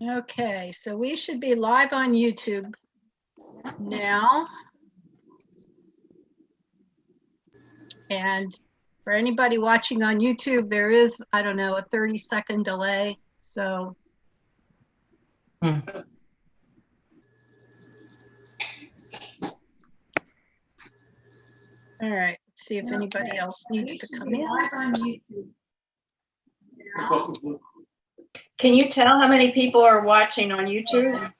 Okay, so we should be live on YouTube now. And for anybody watching on YouTube, there is, I don't know, a 30-second delay. So. All right, let's see if anybody else needs to come in. Live on YouTube. Can you tell how many people are watching on YouTube?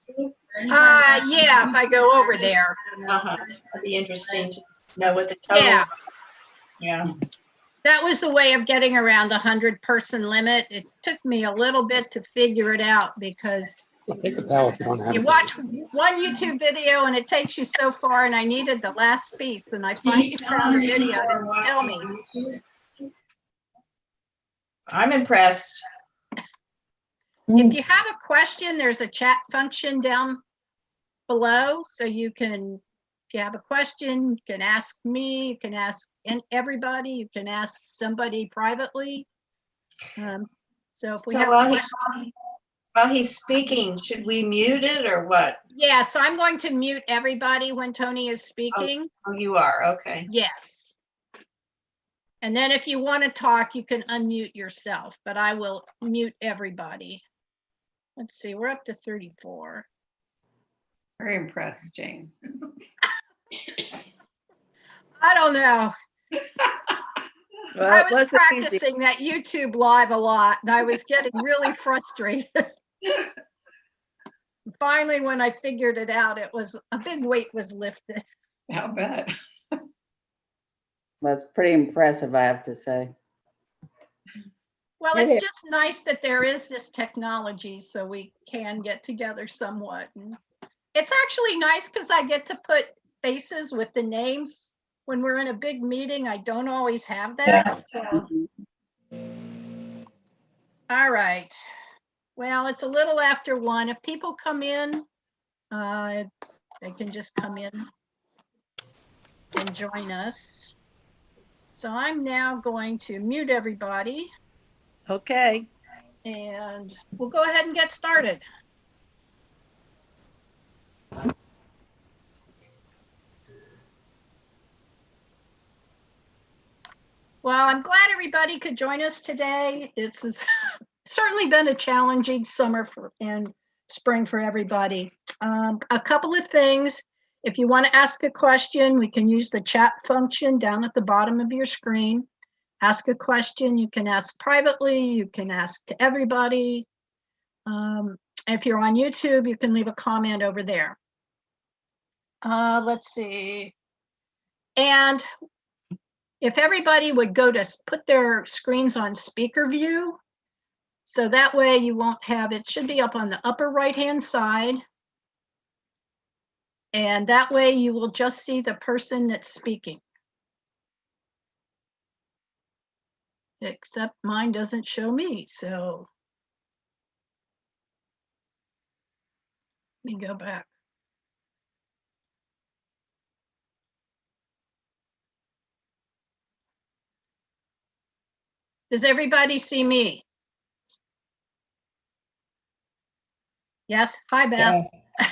Yeah, if I go over there. It'd be interesting to know what the total. Yeah. Yeah. That was the way of getting around the 100-person limit. It took me a little bit to figure it out because take the power if you don't have you it. watch one YouTube video and it takes you so far, and I needed the last piece, and I finally found a video to tell me. I'm impressed. If you have a question, there's a chat function down below, so you can, if you have a question, you can ask me, you can ask everybody, you can ask somebody privately. So if we have a question. While he's speaking, should we mute it or what? Yeah, so I'm going to mute everybody when Tony is speaking. Oh, you are, okay. Yes. And then if you want to talk, you can unmute yourself, but I will mute everybody. Let's see, we're up to 34. Very impressed, Jane. I don't know. Well, I was practicing that YouTube live a lot, and I was getting really frustrated. Finally, when I figured it out, it was a big weight was lifted. I'll bet. That's pretty impressive, I have to say. Well, it's just nice that there is this technology so we can get together somewhat. And it's actually nice because I get to put faces with the names. When we're in a big meeting, I don't always have that. So. All right. Well, it's a little after 1. If people come in, they can just come in and join us. So I'm now going to mute everybody. Okay. And we'll go ahead and get started. Well, I'm glad everybody could join us today. This has certainly been a challenging summer and spring for everybody. A couple of things. If you want to ask a question, we can use the chat function down at the bottom of your screen. Ask a question. You can ask privately. You can ask to everybody. If you're on YouTube, you can leave a comment over there. Let's see. And if everybody would go to put their screens on speaker view, so that way you won't have, it should be up on the upper right-hand side. And that way you will just see the person that's speaking. Except mine doesn't show me, so. Let me go back. Does everybody see me? Yes. Hi, Beth. Yeah.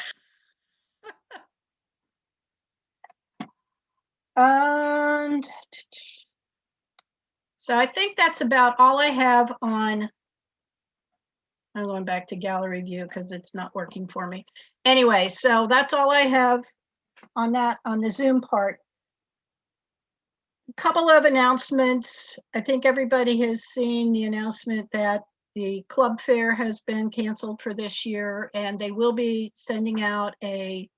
And so I think that's about all I have on. I'm going back to gallery view because it's not working for me. Anyway, so that's all I have on that, on the Zoom part. A couple of announcements. I think everybody has seen the announcement that the club fair has been canceled for this year, and they will be sending out a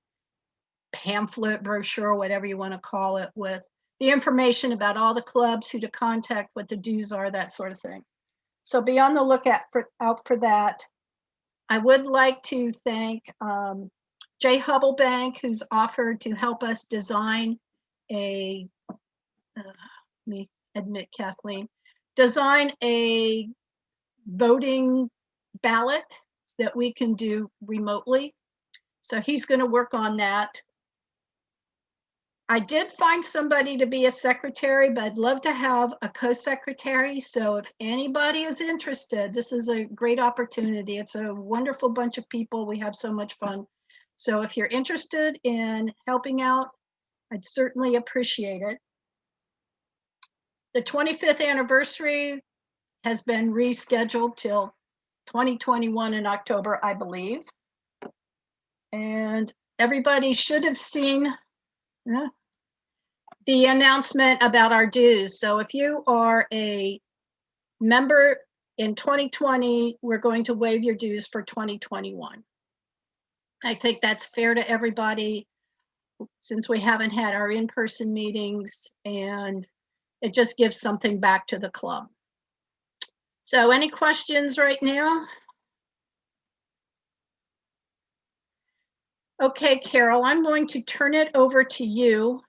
pamphlet, brochure, whatever you want to call it, with the information about all the clubs, who to contact, what the dues are, that sort of thing. So be on the lookout for that. I would like to thank J. Hubble Bank, who's offered to help us design a, let me admit, Kathleen, design a voting ballot that we can do remotely. So he's going to work on that. I did find somebody to be a secretary, but I'd love to have a co-secretary. So if anybody is interested, this is a great opportunity. It's a wonderful bunch of people. We have so much fun. So if you're interested in helping out, I'd certainly appreciate it. The 25th anniversary has been rescheduled till 2021 in October, I believe. And everybody should have seen the announcement about our dues. So if you are a member in 2020, we're going to waive your dues for 2021. I think that's fair to everybody since we haven't had our in-person meetings, and it just gives something back to the club. So any questions right now? Okay, Carol, I'm going to turn it over to you.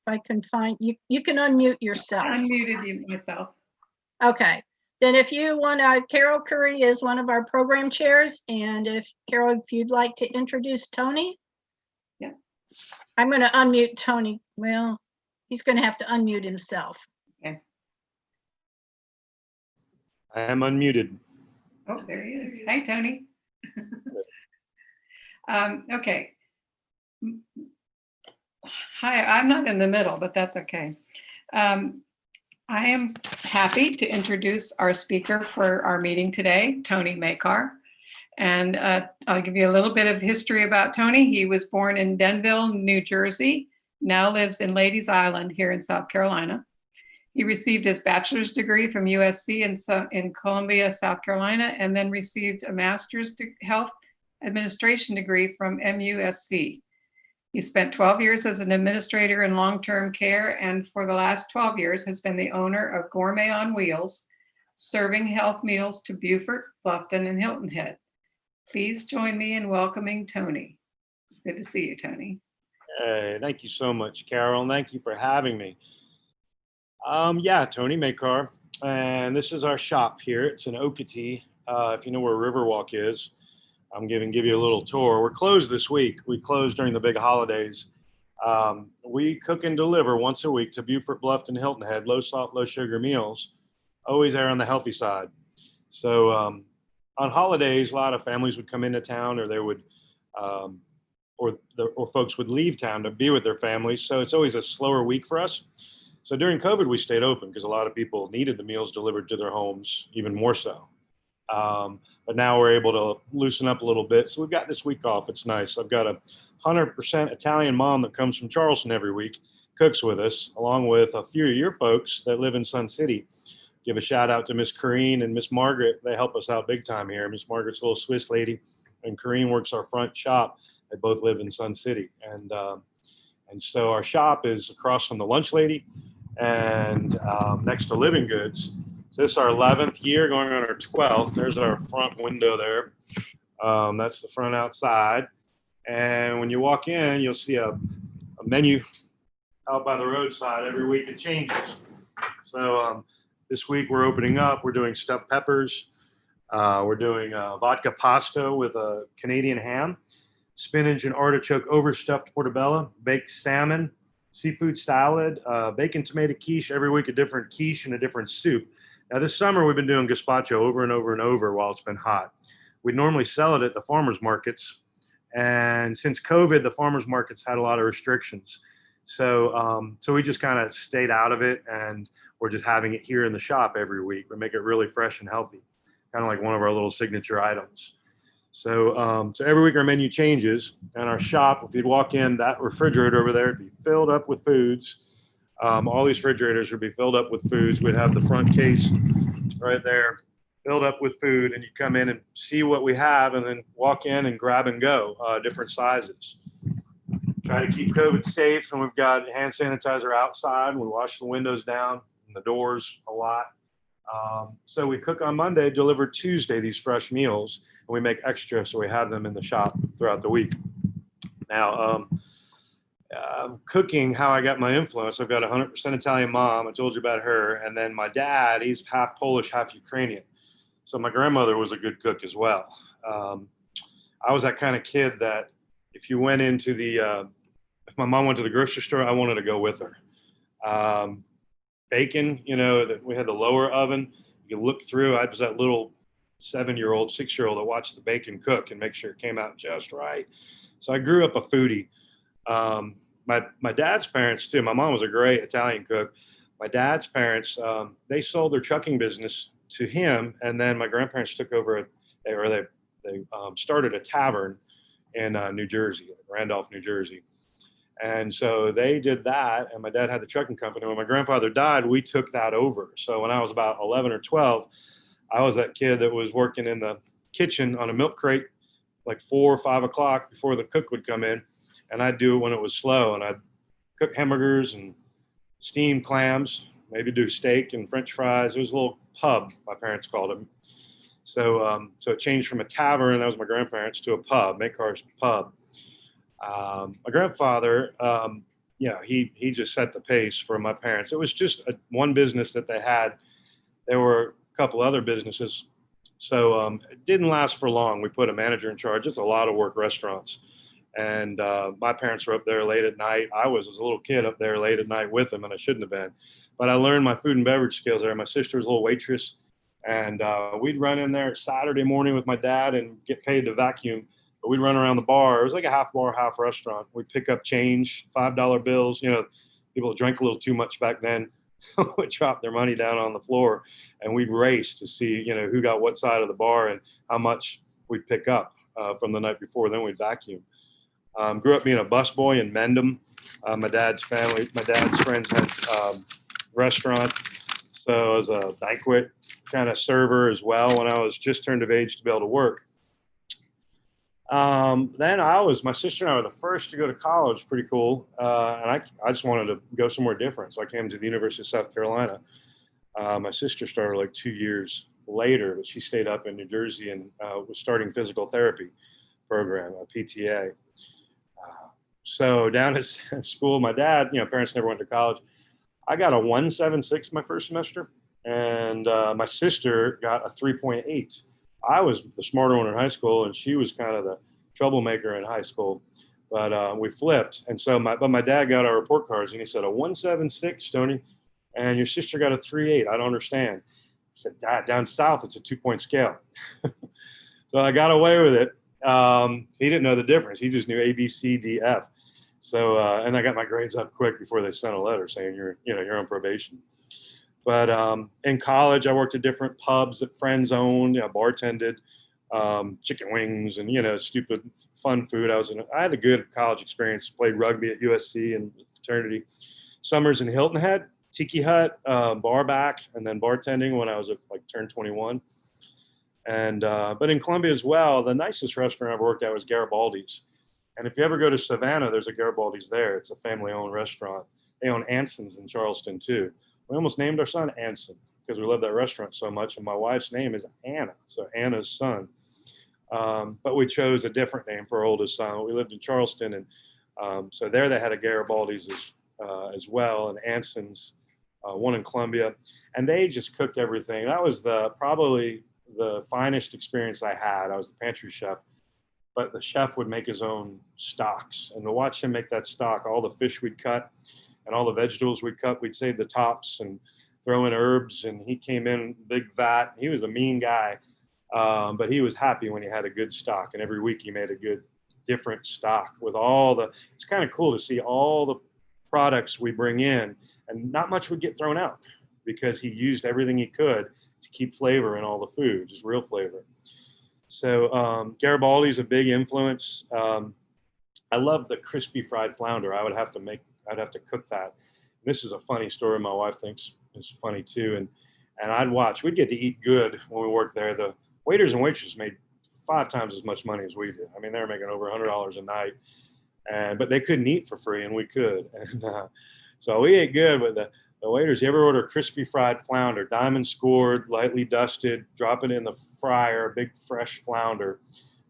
If I can find you, you can unmute yourself. I unmuted you myself. Okay, then if you want to, Carol Curry is one of our program chairs, and if Carol, if you'd like to introduce Tony. Yeah. I'm going to unmute Tony. Well, he's going to have to unmute himself. Okay. I am unmuted. Oh, there he is. Hi, Tony. Okay. Hi, I'm not in the middle, but that's okay. I am happy to introduce our speaker for our meeting today, Tony Makar. And I'll give you a little bit of history about Tony. He was born in Denville, New Jersey, now lives in Ladies Island here in South Carolina. He received his bachelor's degree from USC in Columbia, South Carolina, and then received a master's health administration degree from MUSC. He spent 12 years as an administrator in long-term care, and for the last 12 years has been the owner of Gourmet on Wheels, serving health meals to Beaufort, Bluffton, and Hilton Head. Please join me in welcoming Tony. It's good to see you, Tony. Hey, thank you so much, Carol, and thank you for having me. Yeah, Tony Makar, and this is our shop here. It's in Appetit. If you know where Riverwalk is, I'm give you a little tour. We're closed this week. We closed during the big holidays. We cook and deliver once a week to Beaufort, Bluffton, Hilton Head, low salt, low sugar meals, always err on the healthy side. So on holidays, a lot of families would come into town, or they would, or folks would leave town to be with their families. So it's always a slower week for us. So during COVID, we stayed open because a lot of people needed the meals delivered to their homes, even more so. But now we're able to loosen up a little bit. So we've got this week off. It's nice. I've got a 100% Italian mom that comes from Charleston every week, cooks with us, along with a few of your folks that live in Sun City. Give a shout out to Miss Corrine and Miss Margaret. They help us out big time here. Miss Margaret's a little Swiss lady, and Corrine works our front shop. They both live in Sun City. And so our shop is across from the Lunch Lady and next to Living Goods. So this is our 11th year, going on our 12th. There's our front window there. That's the front outside. And when you walk in, you'll see a menu out by the roadside. Every week it changes. So this week we're opening up. We're doing stuffed peppers. We're doing vodka pasta with a Canadian ham, spinach and artichoke overstuffed portobello, baked salmon, seafood salad, bacon tomato quiche. Every week a different quiche and a different soup. Now this summer we've been doing gazpacho over and over and over while it's been hot. We normally sell it at the farmers markets, and since COVID, the farmers markets had a lot of restrictions. So we just kind of stayed out of it, and we're just having it here in the shop every week. We make it really fresh and healthy, kind of like one of our little signature items. So every week our menu changes, and our shop, if you'd walk in, that refrigerator over there would be filled up with foods. All these refrigerators would be filled up with foods. We'd have the front case right there filled up with food, and you come in and see what we have and then walk in and grab and go, different sizes. Try to keep COVID safe, and we've got hand sanitizer outside. We wash the windows down and the doors a lot. So we cook on Monday, deliver Tuesday these fresh meals, and we make extra so we have them in the shop throughout the week. Now, cooking, how I got my influence, I've got a 100% Italian mom. I told you about her. And then my dad, he's half Polish, half Ukrainian. So my grandmother was a good cook as well. I was that kind of kid that if you went into the if my mom went to the grocery store, I wanted to go with her. Bacon, that we had the lower oven. You look through. I was that little 7-year-old, 6-year-old that watched the bacon cook and make sure it came out just right. So I grew up a foodie. My dad's parents too. My mom was a great Italian cook. My dad's parents, they sold their trucking business to him, and then my grandparents took over they started a tavern in New Jersey, Randolph, New Jersey. And so they did that, and my dad had the trucking company. When my grandfather died, we took that over. So when I was about 11 or 12, I was that kid that was working in the kitchen on a milk crate like 4 or 5 o'clock before the cook would come in, and I'd do it when it was slow, and I'd cook hamburgers and steamed clams, maybe do steak and French fries. It was a little pub, my parents called it. So it changed from a tavern, that was my grandparents, to a pub, Maycar's Pub. My grandfather, he just set the pace for my parents. It was just one business that they had. There were a couple other businesses. So it didn't last for long. We put a manager in charge. It's a lot of work, restaurants. And my parents were up there late at night. I was, as a little kid, up there late at night with them, and I shouldn't have been. But I learned my food and beverage skills there. My sister was a little waitress. And we'd run in there Saturday morning with my dad and get paid to vacuum. But we'd run around the bar. It was like a half bar, half restaurant. We'd pick up change, $5 bills. People that drank a little too much back then would drop their money down on the floor. And we'd race to see, who got what side of the bar and how much we'd pick up from the night before. Then we'd vacuum. Grew up being a busboy in Mendham. My dad's friends had restaurant. So I was a banquet kind of server as well when I was just turned of age to be able to work. Then my sister and I were the first to go to college, pretty cool. And I just wanted to go somewhere different. So I came to the University of South Carolina. My sister started like 2 years later, but she stayed up in New Jersey and was starting physical therapy program, a PTA. So down at school, my dad, parents never went to college. I got a 1.76 my first semester, and my sister got a 3.8. I was the smarter one in high school, and she was kind of the troublemaker in high school. But we flipped, and so my dad got our report cards, and he said, a 1.76, Tony, and your sister got a 3.8. I don't understand. I said, Dad, down south, it's a 2-point scale. So I got away with it. He didn't know the difference. He just knew A, B, C, D, F. So, and I got my grades up quick before they sent a letter saying you're on probation. But in college, I worked at different pubs that friends owned, bartended, chicken wings and, stupid fun food. I had a good college experience, played rugby at USC and fraternity. Summers in Hilton Head, Tiki Hut, bar back, and then bartending when I was turned 21. And but in Columbia as well, the nicest restaurant I ever worked at was Garibaldi's. And if you ever go to Savannah, there's a Garibaldi's there. It's a family-owned restaurant. They own Anson's in Charleston too. We almost named our son Anson because we love that restaurant so much. And my wife's name is Anna, so Anna's son. But we chose a different name for our oldest son. We lived in Charleston, and so there they had a Garibaldi's as well, and Anson's, one in Columbia. And they just cooked everything. That was probably the finest experience I had. I was the pantry chef. But the chef would make his own stocks. And to watch him make that stock, all the fish we'd cut and all the vegetables we'd cut, we'd save the tops and throw in herbs. And he came in big vat. He was a mean guy, but he was happy when he had a good stock. And every week he made a good, different stock with it's kind of cool to see all the products we bring in, and not much would get thrown out because he used everything he could to keep flavor in all the food, just real flavor. So Garibaldi's a big influence. I love the crispy fried flounder. I'd have to cook that. This is a funny story. My wife thinks it's funny too. And we'd get to eat good when we worked there. The waiters and waitresses made 5 times as much money as we did. I mean, they were making over $100 a night, but they couldn't eat for free and we could. And so we ate good, but the waiters, you ever order crispy fried flounder, diamond scored, lightly dusted, drop it in the fryer, big fresh flounder,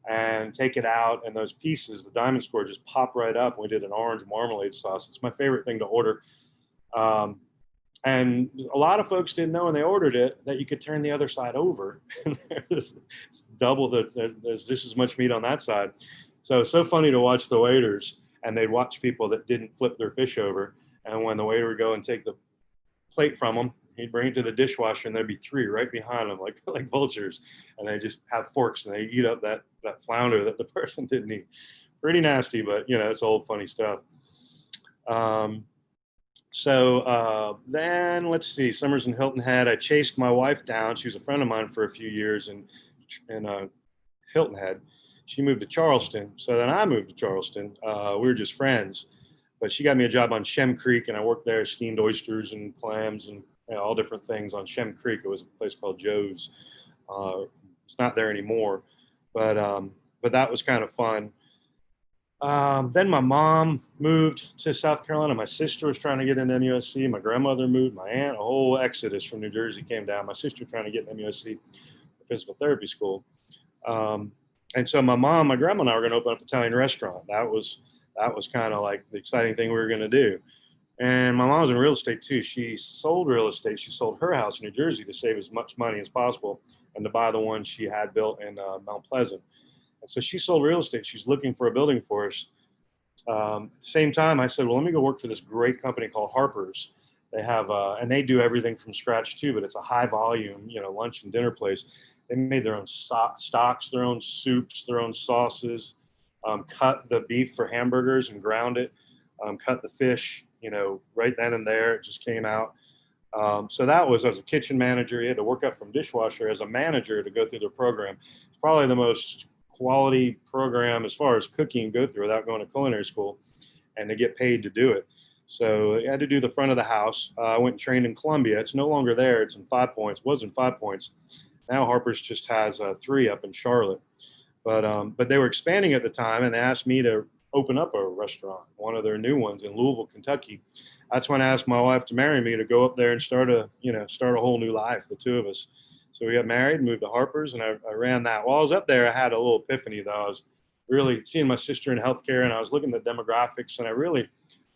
and take it out, and those pieces, the diamond scored, just pop right up. We did an orange marmalade sauce. It's my favorite thing to order. And a lot of folks didn't know when they ordered it that you could turn the other side over. There's double there's just as much meat on that side. So funny to watch the waiters. and they'd watch people that didn't flip their fish over. And when the waiter would go and take the plate from them, he'd bring it to the dishwasher, and there'd be 3 right behind them, like vultures, and they just have forks and they eat up that flounder that the person didn't eat. Pretty nasty, but it's old funny stuff. Then let's see, summers in Hilton Head. I chased my wife down. She was a friend of mine for a few years in Hilton Head. She moved to Charleston, so then I moved to Charleston. We were just friends, but she got me a job on Shem Creek, and I worked there, steamed oysters and clams and all different things on Shem Creek. It was a place called Joe's. It's not there anymore, but that was kind of fun. Then my mom moved to South Carolina. My sister was trying to get into MUSC. My grandmother moved. My aunt, a whole exodus from New Jersey came down. My sister trying to get into MUSC, physical therapy school. And so my mom, my grandma and I were going to open up an Italian restaurant. That was kind of like the exciting thing we were going to do. And my mom was in real estate too. She sold real estate. She sold her house in New Jersey to save as much money as possible and to buy the one she had built in Mount Pleasant. And so she sold real estate. She's looking for a building for us. At the same time, I said, well, let me go work for this great company called Harper's. They have, and they do everything from scratch too, but it's a high volume, lunch and dinner place. They made their own stocks, their own soups, their own sauces, cut the beef for hamburgers and ground it, cut the fish, right then and there. It just came out. So that was, as a kitchen manager, you had to work up from dishwasher as a manager to go through the program. It's probably the most quality program as far as cooking go through without going to culinary school, and to get paid to do it. So I had to do the front of the house. I went and trained in Columbia. It's no longer there. It's in 5 Points. It was in 5 Points. Now Harper's just has 3 up in Charlotte. But they were expanding at the time, and they asked me to open up a restaurant, one of their new ones in Louisville, Kentucky. That's when I asked my wife to marry me, to go up there and start a whole new life, the two of us. So we got married, moved to Harper's, and I ran that. While I was up there, I had a little epiphany, though. I was really seeing my sister in healthcare, and I was looking at the demographics, and I really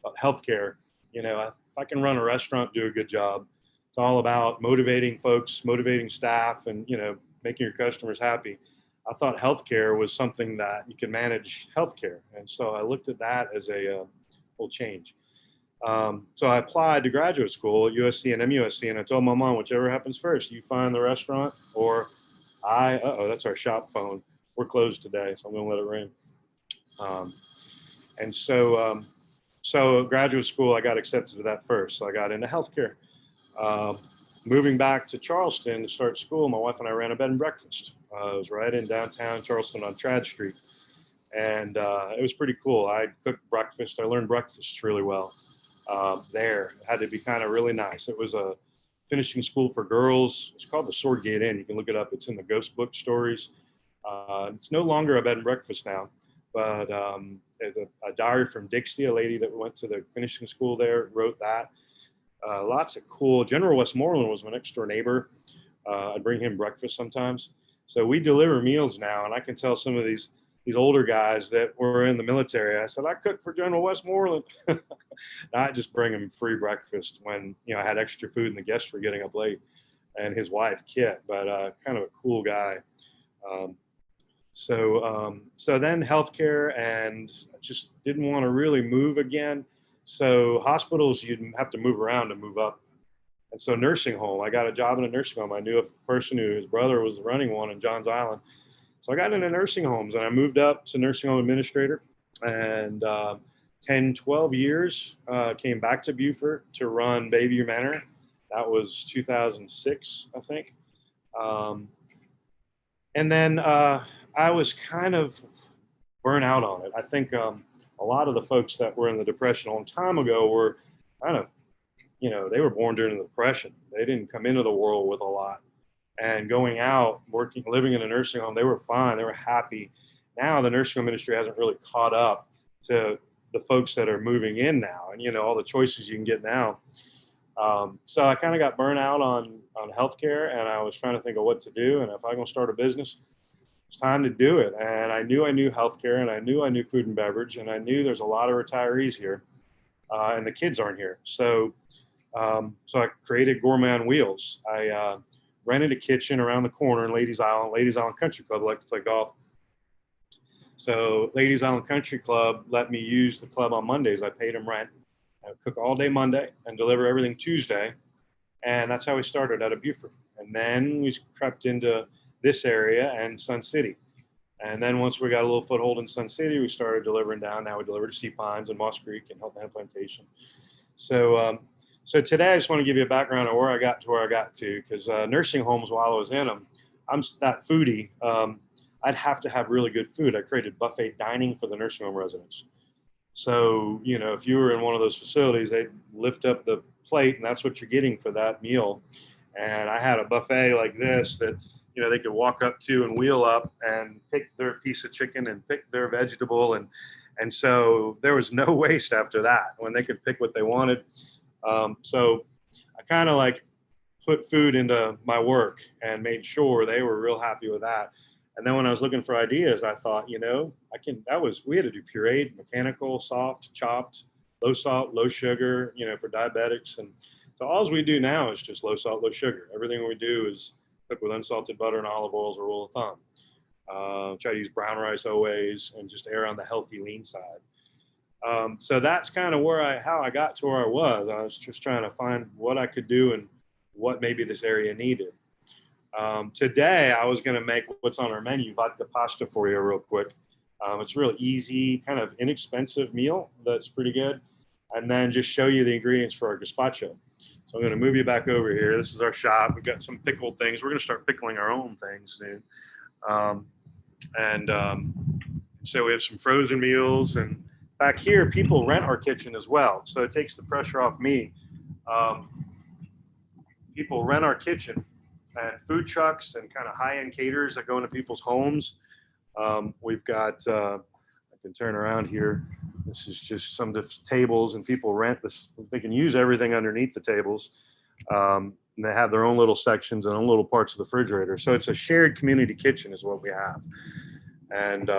thought healthcare, if I can run a restaurant, do a good job. It's all about motivating folks, motivating staff, and, making your customers happy. I thought healthcare was something that you can manage healthcare. And so I looked at that as a whole change. So I applied to graduate school at USC and MUSC, and I told my mom, whichever happens first, you find the restaurant or that's our shop phone. We're closed today, so I'm going to let it ring. So graduate school, I got accepted to that first. So I got into healthcare. Moving back to Charleston to start school, my wife and I ran a bed and breakfast. It was right in downtown Charleston on Trad Street. And it was pretty cool. I cooked breakfast. I learned breakfast really well there. It had to be kind of really nice. It was a finishing school for girls. It's called the Sword Gate Inn. You can look it up. It's in the Ghost Book stories. It's no longer a bed and breakfast now, but there's a diary from Dixie, a lady that went to the finishing school there, wrote that. Lots of cool. General Westmoreland was my next door neighbor. I'd bring him breakfast sometimes. So we deliver meals now, and I can tell some of these older guys that were in the military. I said, I cook for General Westmoreland. I just bring him free breakfast when I had extra food and the guests were getting up late, and his wife Kit, but kind of a cool guy. So then healthcare, and I just didn't want to really move again. So hospitals, you'd have to move around to move up. And so nursing home, I got a job in a nursing home. I knew a person whose brother was running one in Johns Island. So I got into nursing homes, and I moved up to nursing home administrator, and 10, 12 years, came back to Beaufort to run Bayview Manor. That was 2006, I think. And then I was kind of burnt out on it. I think a lot of the folks that were in the Depression a long time ago were kind of, they were born during the Depression. They didn't come into the world with a lot. And going out, working, living in a nursing home, they were fine. They were happy. Now the nursing home industry hasn't really caught up to the folks that are moving in now, and all the choices you can get now. So I kind of got burnt out on healthcare, and I was trying to think of what to do. And if I'm going to start a business, it's time to do it. And I knew healthcare, and I knew food and beverage, and I knew there's a lot of retirees here, and the kids aren't here. So I created Gourmet on Wheels. I rented a kitchen around the corner in Ladies Island Country Club. I like to play golf. So Ladies Island Country Club let me use the club on Mondays. I paid them rent. I would cook all day Monday and deliver everything Tuesday. And that's how we started out of Beaufort. And then we crept into this area and Sun City. And then once we got a little foothold in Sun City, we started delivering down. Now we deliver to Sea Pines and Moss Creek and Health Land Plantation. So, so today I just want to give you a background of where I got to where I got to, because nursing homes, while I was in them, I'm that foodie. I'd have to have really good food. I created buffet dining for the nursing home residents. So, you know, if you were in one of those facilities, they'd lift up the plate and that's what you're getting for that meal. And I had a buffet like this that, you know, they could walk up to and wheel up and pick their piece of chicken and pick their vegetable. And so there was no waste after that when they could pick what they wanted. So I kind of like put food into my work and made sure they were real happy with that. And then when I was looking for ideas, I thought, you know, we had to do pureed, mechanical, soft, chopped, low salt, low sugar, you know, for diabetics. And so all we do now is just low salt, low sugar. Everything we do is cook with unsalted butter and olive oil as a rule of thumb. Try to use brown rice always and just err on the healthy, lean side. So that's kind of how I got to where I was. I was just trying to find what I could do and what maybe this area needed. Today, I was going to make what's on our menu, vodka pasta, for you real quick. It's a real easy, kind of inexpensive meal that's pretty good. And then just show you the ingredients for our gazpacho. So I'm going to move you back over here. This is our shop. We've got some pickled things. We're going to start pickling our own things soon. So we have some frozen meals. And back here, people rent our kitchen as well. So it takes the pressure off me. People rent our kitchen. And food trucks and kind of high-end caterers that go into people's homes. We've got, I can turn around here. This is just some of the tables, and people rent this. They can use everything underneath the tables. And they have their own little sections and own little parts of the refrigerator. So it's a shared community kitchen is what we have. And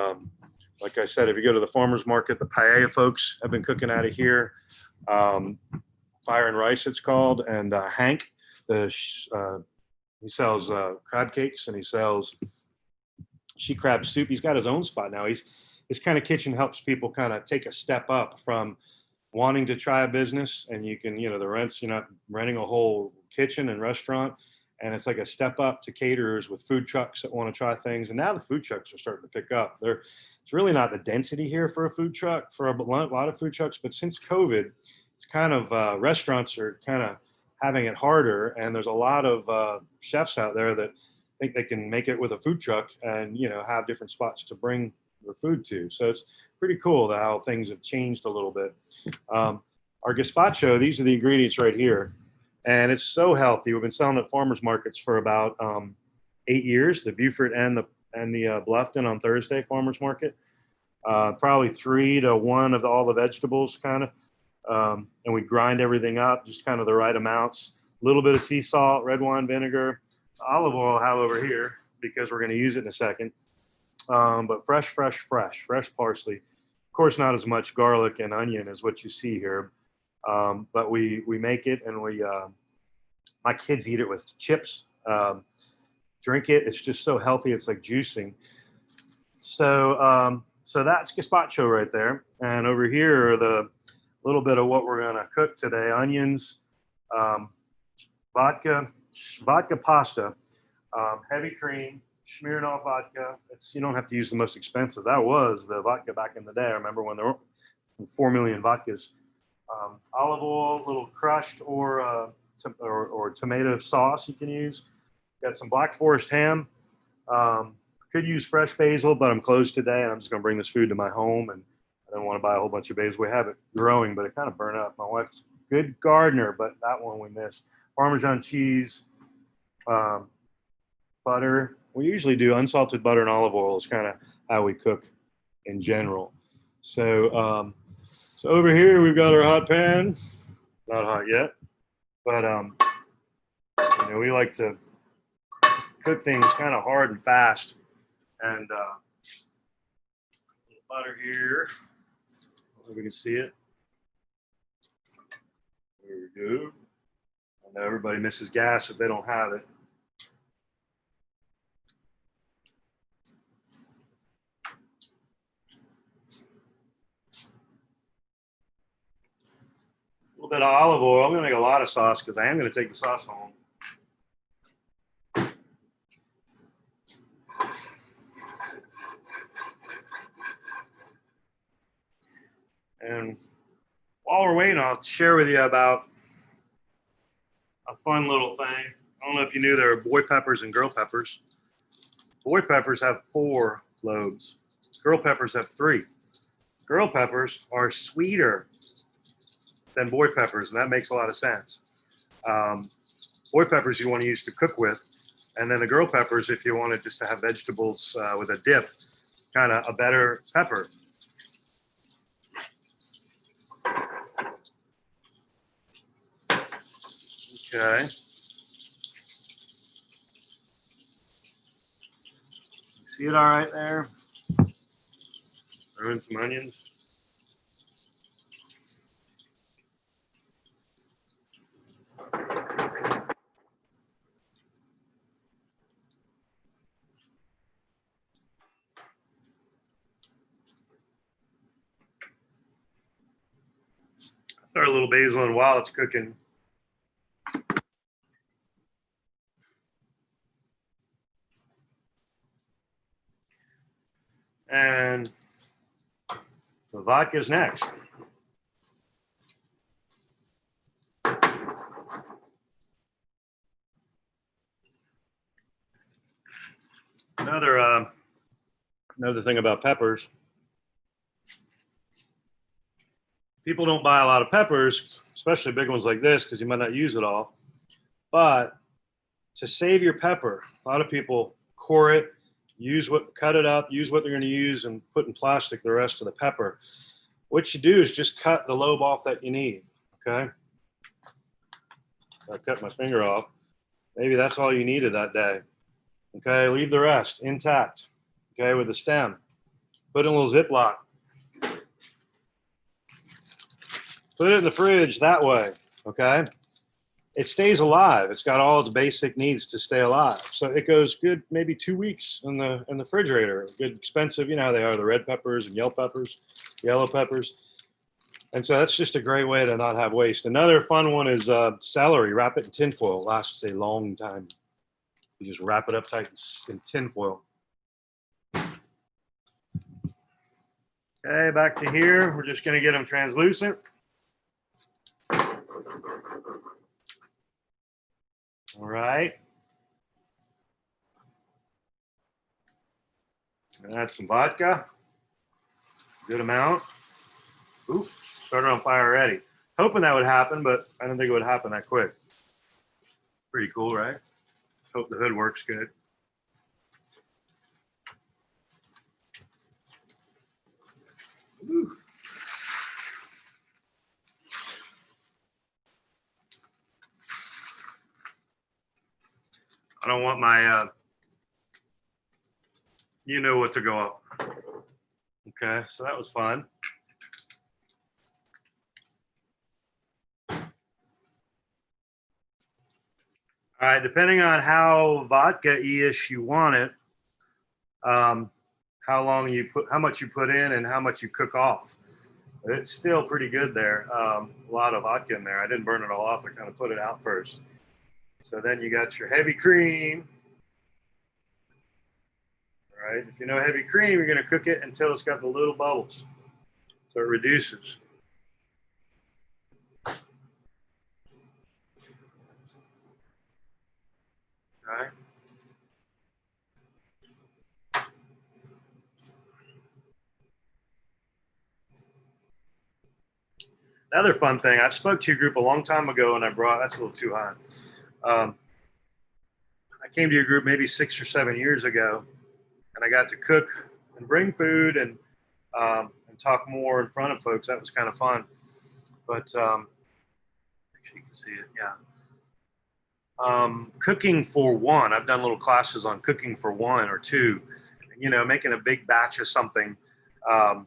like I said, if you go to the farmer's market, the paella folks have been cooking out of here. Fire and Rice, it's called. And Hank, he sells crab cakes and he sells she crab soup. He's got his own spot now. His kind of kitchen helps people kind of take a step up from wanting to try a business, and you can, you know, the rents, you're not renting a whole kitchen and restaurant, and it's like a step up to caterers with food trucks that want to try things. And now the food trucks are starting to pick up. It's really not the density here for a food truck, for a lot of food trucks, but since COVID, it's kind of restaurants are kind of having it harder, and there's a lot of chefs out there that think they can make it with a food truck and, you know, have different spots to bring their food to. So it's pretty cool how things have changed a little bit. Our gazpacho, these are the ingredients right here, and it's so healthy. We've been selling at farmers markets for about 8 years, the Beaufort and the Bluffton on Thursday farmers market. Probably 3 to 1 of all the vegetables kind of. And we grind everything up, just kind of the right amounts. A little bit of sea salt, red wine vinegar, olive oil I have over here because we're going to use it in a second. But fresh parsley. Of course, not as much garlic and onion as what you see here. But we make it, and my kids eat it with chips. Drink it. It's just so healthy. It's like juicing. So that's gazpacho right there. And over here are the little bit of what we're going to cook today: onions, vodka pasta, heavy cream, Smirnoff vodka. You don't have to use the most expensive. That was the vodka back in the day. I remember when there were 4 million vodkas. Olive oil, a little crushed or tomato sauce you can use. Got some Black Forest ham. Could use fresh basil, but I'm closed today, and I'm just going to bring this food to my home, and I don't want to buy a whole bunch of basil. We have it growing, but it kind of burned up. My wife's a good gardener, but that one we missed. Parmesan cheese, butter. We usually do unsalted butter and olive oil is kind of how we cook in general. So over here we've got our hot pan. Not hot yet, but you know, we like to cook things kind of hard and fast. And butter here. If we can see it. There we go. I know everybody misses gas if they don't have it. bit of olive oil. I'm going to make a lot of sauce because I am going to take the sauce home. And while we're waiting, I'll share with you about a fun little thing. I don't know if you knew there are boy peppers and girl peppers. Boy peppers have 4 lobes. Girl peppers have 3. Girl peppers are sweeter than boy peppers, and that makes a lot of sense. Boy peppers you want to use to cook with, and then the girl peppers if you wanted just to have vegetables with a dip, kind of a better pepper. Okay. See it all right there? Throw in some onions. Throw a little basil in while it's cooking. And the vodka's next. Another thing about peppers. People don't buy a lot of peppers, especially big ones like this, because you might not use it all. But to save your pepper, a lot of people core it, cut it up, use what they're going to use, and put in plastic the rest of the pepper. What you do is just cut the lobe off that you need. Okay. I cut my finger off. Maybe that's all you needed that day. Okay, leave the rest intact. Okay, with the stem. Put it in a little Ziploc. Put it in the fridge that way. Okay. It stays alive. It's got all its basic needs to stay alive. So it goes good maybe 2 weeks in the refrigerator. Good, expensive. You know how they are, the red peppers and yellow peppers. And so that's just a great way to not have waste. Another fun one is celery. Wrap it in tin foil. It lasts a long time. You just wrap it up tight in tin foil. Okay, back to here. We're just going to get them translucent. All right. Add some vodka. Good amount. Ooh, started on fire already. Hoping that would happen, but I don't think it would happen that quick. Pretty cool, right? Hope the hood works good. Ooh. I don't want my, you know what to go off. Okay, so that was fun. All right, depending on how vodka-ish you want it, how much you put in and how much you cook off. It's still pretty good there. A lot of vodka in there. I didn't burn it all off. I kind of put it out first. So then you got your heavy cream. All right, if you know heavy cream, you're going to cook it until it's got the little bubbles. So it reduces. All right. Another fun thing, I spoke to your group a long time ago and that's a little too high. I came to your group maybe 6 or 7 years ago and I got to cook and bring food and talk more in front of folks. That was kind of fun. But make sure you can see it, yeah. Cooking for one, I've done little classes on cooking for 1 or 2, you know, making a big batch of something. You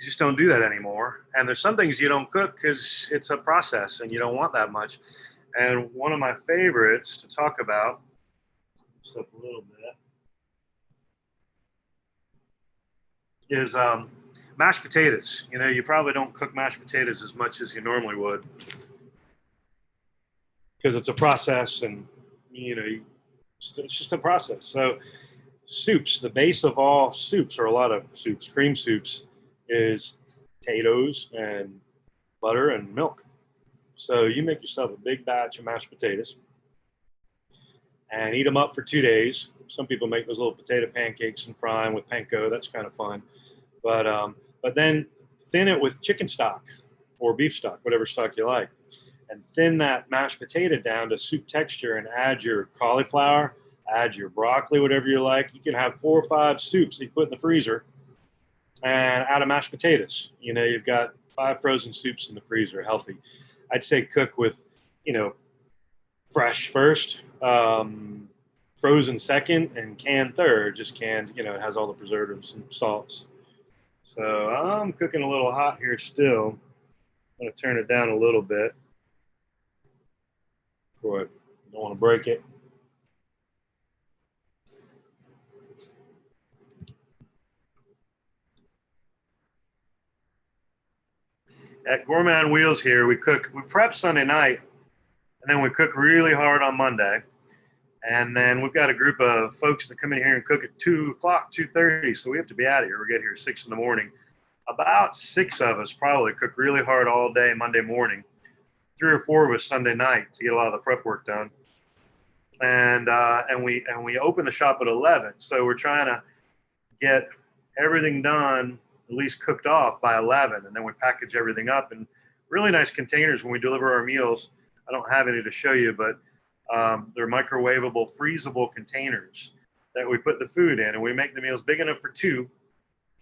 just don't do that anymore. And there's some things you don't cook because it's a process and you don't want that much. And one of my favorites to talk about, just up a little bit, is mashed potatoes. You know, you probably don't cook mashed potatoes as much as you normally would. because it's a process, and it's just a process. So soups, the base of all soups, or a lot of soups, cream soups, is potatoes and butter and milk. So you make yourself a big batch of mashed potatoes and eat them up for 2 days. Some people make those little potato pancakes and fry them with panko. That's kind of fun. But then thin it with chicken stock or beef stock, whatever stock you like, and thin that mashed potato down to soup texture, and add your cauliflower, add your broccoli, whatever you like. You can have 4 or 5 soups that you put in the freezer, and add a mashed potatoes. You've got 5 frozen soups in the freezer, healthy. I'd say cook with, fresh first, frozen second, and canned third. Just canned, it has all the preservatives and salts. So I'm cooking a little hot here still. I'm going to turn it down a little bit. I don't want to break it. At Gourmet on Wheels here, we prep Sunday night, and then we cook really hard on Monday. And then we've got a group of folks that come in here and cook at 2 o'clock, 2:30. So we have to be out of here. We get here at 6 in the morning. About 6 of us probably cook really hard all day Monday morning. 3 or 4 of us Sunday night to get a lot of the prep work done. And we open the shop at 11. So we're trying to get everything done, at least cooked off by 11. And then we package everything up in really nice containers when we deliver our meals. I don't have any to show you, but they're microwavable, freezable containers that we put the food in, and we make the meals big enough for 2.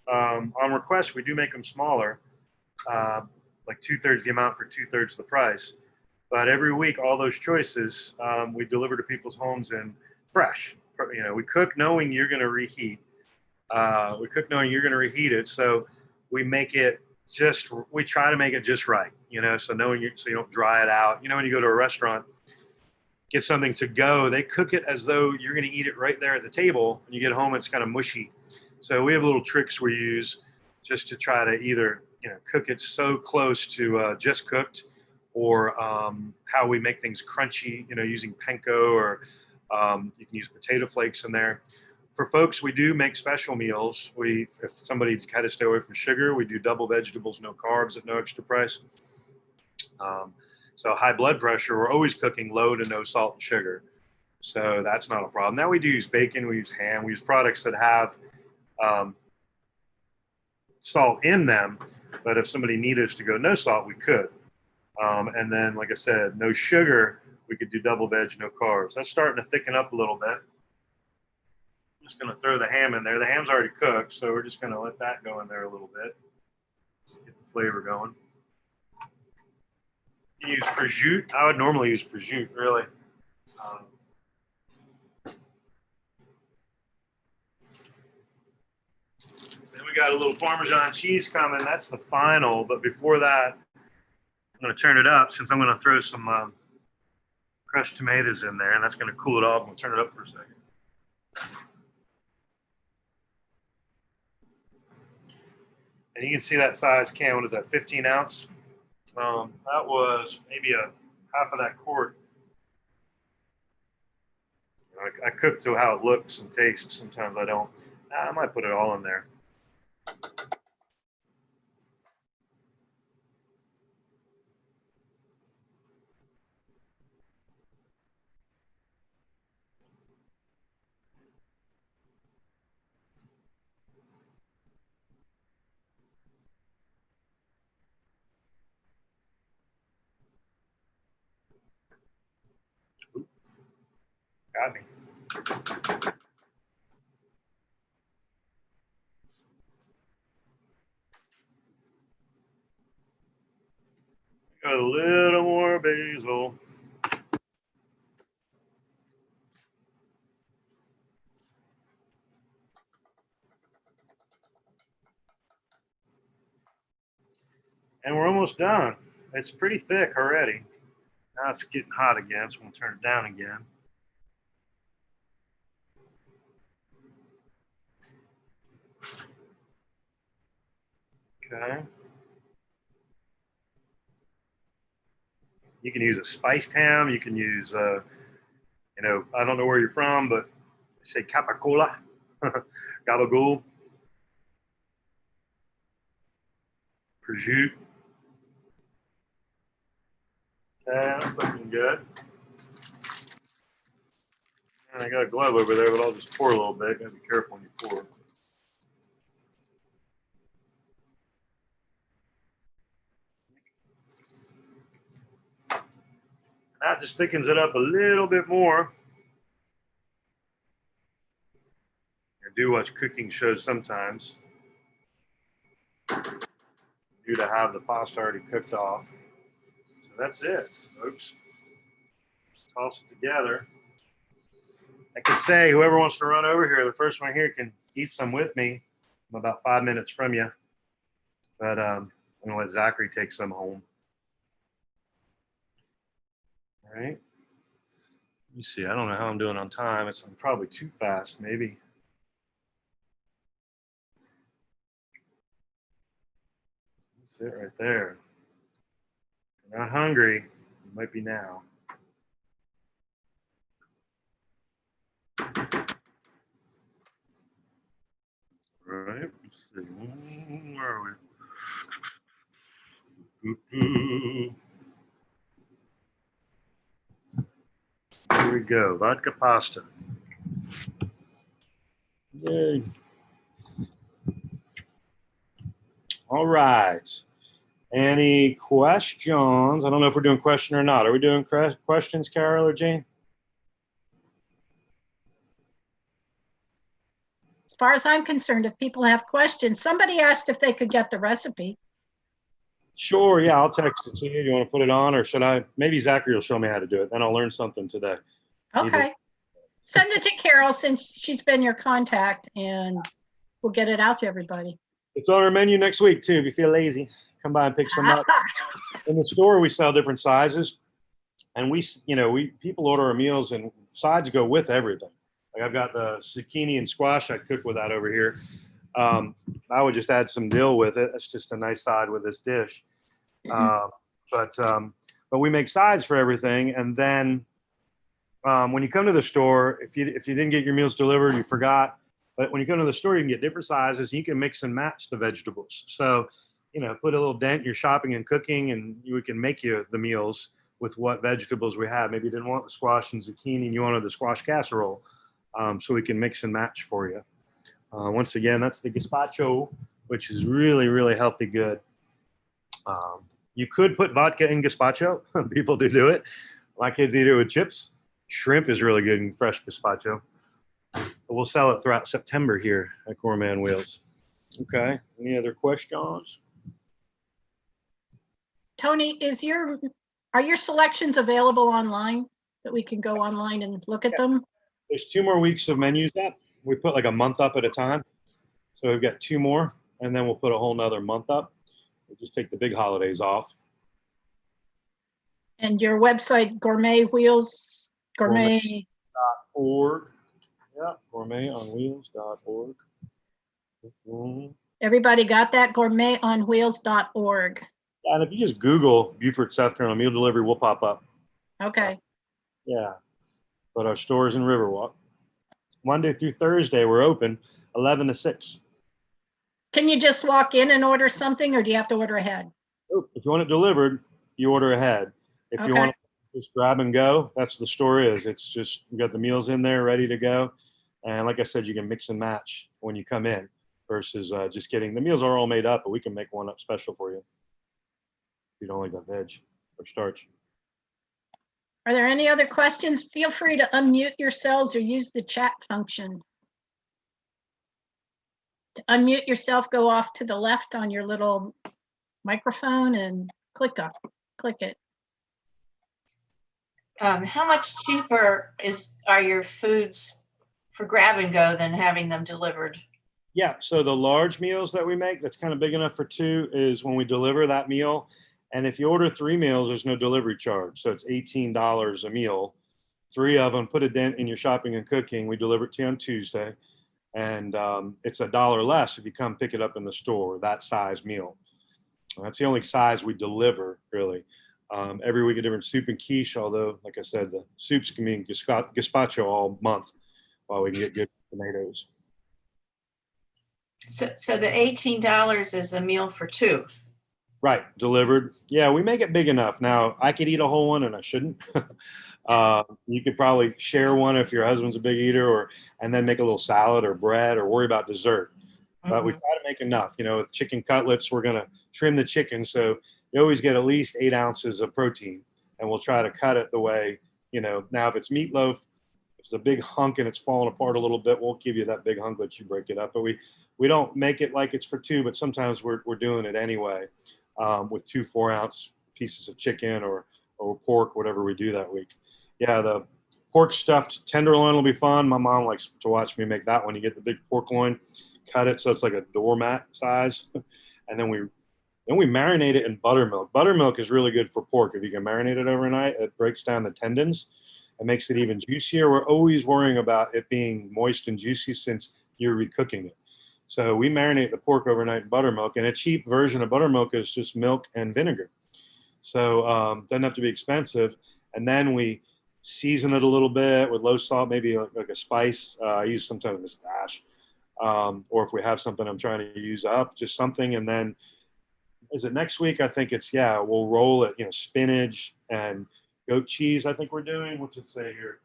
On request, we do make them smaller, like 2/3 the amount for 2/3 the price. But every week, all those choices we deliver to people's homes in fresh. We cook knowing you're going to reheat. We cook knowing you're going to reheat it, so we make it we try to make it just right. So so you don't dry it out. When you go to a restaurant, get something to go, they cook it as though you're going to eat it right there at the table. When you get home, it's kind of mushy. So we have little tricks we use just to try to either cook it so close to just cooked, or how we make things crunchy, using panko, or you can use potato flakes in there. For folks, we do make special meals. If somebody's got to stay away from sugar, we do double vegetables, no carbs at no extra price. So high blood pressure, we're always cooking low to no salt and sugar. So that's not a problem. Now we do use bacon, we use ham, we use products that have salt in them. But if somebody needed us to go no salt, we could. And then, like I said, no sugar, we could do double veg, no carbs. That's starting to thicken up a little bit. I'm just going to throw the ham in there. The ham's already cooked, so we're just going to let that go in there a little bit. Get the flavor going. You use prosciutto. I would normally use prosciutto, really. Then we got a little Parmesan cheese coming. That's the final. But before that, I'm going to turn it up, since I'm going to throw some crushed tomatoes in there, and that's going to cool it off. I'm going to turn it up for a second. And you can see that size can. What is that, 15 ounce? That was maybe a half of that quart. I cook to how it looks and tastes. Sometimes I don't. I might put it all in there. Got me. Got a little more basil. And we're almost done. It's pretty thick already. Now it's getting hot again, so I'm going to turn it down again. Okay. You can use a spiced ham. You can use, I don't know where you're from, but they say capicola, gabagool, prosciutto. Okay, that's looking good. And I got a glove over there, but I'll just pour a little bit. Gotta be careful when you pour. That just thickens it up a little bit more. I do watch cooking shows sometimes. Do to have the pasta already cooked off. So that's it, folks. Toss it together. I could say whoever wants to run over here, the first one here can eat some with me. I'm about 5 minutes from you. But I'm gonna let Zachary take some home. All right. Let me see. I don't know how I'm doing on time. I'm probably too fast, maybe. That's it right there. If you're not hungry, you might be now. All right. Let's see. Where are we? Here we go. Vodka pasta. Yay. All right. Any questions? I don't know if we're doing question or not. Are we doing questions, Carol or Jane? As far as I'm concerned, if people have questions, somebody asked if they could get the recipe. Sure, yeah, I'll text it to you. You want to put it on, or should I? Maybe Zachary will show me how to do it. Then I'll learn something today. Okay. Send it to Carol since she's been your contact, and we'll get it out to everybody. It's on our menu next week too. If you feel lazy, come by and pick some up. In the store, we sell different sizes, and people order our meals, and sides go with everything. Like I've got the zucchini and squash I cook with that over here. I would just add some dill with it. That's just a nice side with this dish. But we make sides for everything, and then when you come to the store, if you didn't get your meals delivered, you forgot. But when you come to the store, you can get different sizes. You can mix and match the vegetables. So, put a little dent in your shopping and cooking, and we can make you the meals with what vegetables we have. Maybe you didn't want the squash and zucchini, and you wanted the squash casserole. So we can mix and match for you. Once again, that's the gazpacho, which is really, really healthy good. You could put vodka in gazpacho. People do it. My kids eat it with chips. Shrimp is really good in fresh gazpacho. But we'll sell it throughout September here at Gourmet on Wheels. Okay. Any other questions? Tony, are your selections available online that we can go online and look at them? There's 2 more weeks of menus up. We put like a month up at a time. So we've got 2 more, and then we'll put a whole nother month up. We'll just take the big holidays off. And your website, Org. Yeah, gourmetonwheels.org. Everybody got that? Gourmetonwheels.org. And if you just Google Beaufort, South Carolina meal delivery, we'll pop up. Okay. Yeah. But our store is in Riverwalk. Monday through Thursday, we're open 11 to 6. Can you just walk in and order something, or do you have to order ahead? If you want it delivered, you order ahead. If you want to just grab and go, that's the store is. It's just, we got the meals in there ready to go. And like I said, you can mix and match when you come in versus just getting, the meals are all made up, but we can make one up special for you. If you don't like that veg or starch. Are there any other questions? Feel free to unmute yourselves or use the chat function. To unmute yourself, go off to the left on your little microphone and click it. How much cheaper are your foods for grab and go than having them delivered? Yeah, so the large meals that we make, that's kind of big enough for 2, is when we deliver that meal. And if you order 3 meals, there's no delivery charge. So it's $18 a meal. 3 of them, put a dent in your shopping and cooking. We deliver it to you on Tuesday. And it's $1 less if you come pick it up in the store, that size meal. That's the only size we deliver, really. Every week a different soup and quiche, although, like I said, the soups can be gazpacho all month while we can get good tomatoes. So the $18 is a meal for two. Right, delivered. Yeah, we make it big enough. Now, I could eat a whole one and I shouldn't. You could probably share one if your husband's a big eater, or and then make a little salad or bread or worry about dessert. But we Mhm. try to make enough. With chicken cutlets, we're going to trim the chicken so you always get at least 8 ounces of protein, and we'll try to cut it the way, now if it's meatloaf, if it's a big hunk and it's falling apart a little bit, we'll give you that big hunk, let you break it up. But we don't make it like it's for two, but sometimes we're doing it anyway, with 2 4-ounce pieces of chicken or pork, whatever we do that week. Yeah, the pork stuffed tenderloin will be fun. My mom likes to watch me make that one. You get the big pork loin, cut it so it's like a doormat size, and then we marinate it in buttermilk. Buttermilk is really good for pork. If you can marinate it overnight, it breaks down the tendons and makes it even juicier. We're always worrying about it being moist and juicy since you're recooking it. So we marinate the pork overnight in buttermilk, and a cheap version of buttermilk is just milk and vinegar. So it doesn't have to be expensive. And then we season it a little bit with low salt, maybe like a spice. I use sometimes mustache, or if we have something I'm trying to use up, just something. And then is it next week? I think we'll roll it, spinach and goat cheese. I think we're doing, what's it say here?